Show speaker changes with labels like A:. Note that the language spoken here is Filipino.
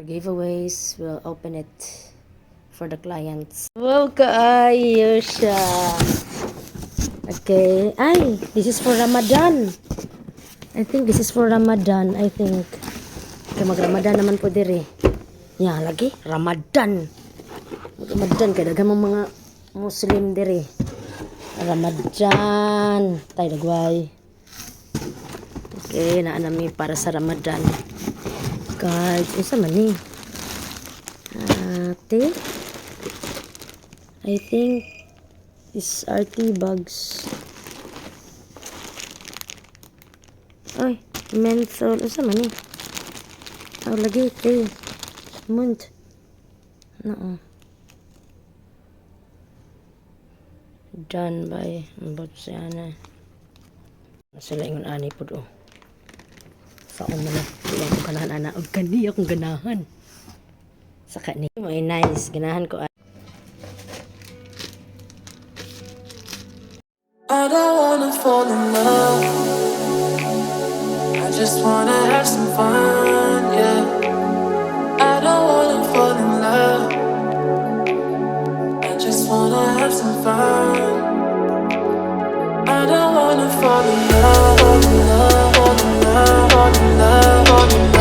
A: giveaways. We'll open it for the clients. Wow, kaayo siya. Okay. Ay, this is for Ramadan. I think this is for Ramadan. I think. Okay, mag-Ramadan naman po diri. Yeah, lagi. Ramadan. Ramadan. Kaya dagang mga Muslim diri. Ramadan. Tayo nagway. Okay, naanami para sa Ramadan. Guys, isa man ni. Ate. I think this are tea bags. Ay, menthol. Isa man ni. Oh, lagi tea. Munt. No. Done by Botswana. Sila ingon ani po do. Saon man na. Sila ko ganahan ana. Og kani akong ganahan. Saka ni. May nice. Ganahan ko.
B: I don't wanna fall in love. I just wanna have some fun, yeah. I don't wanna fall in love. I just wanna have some fun. I don't wanna fall in love, fall in love, fall in love, fall in love, fall in love.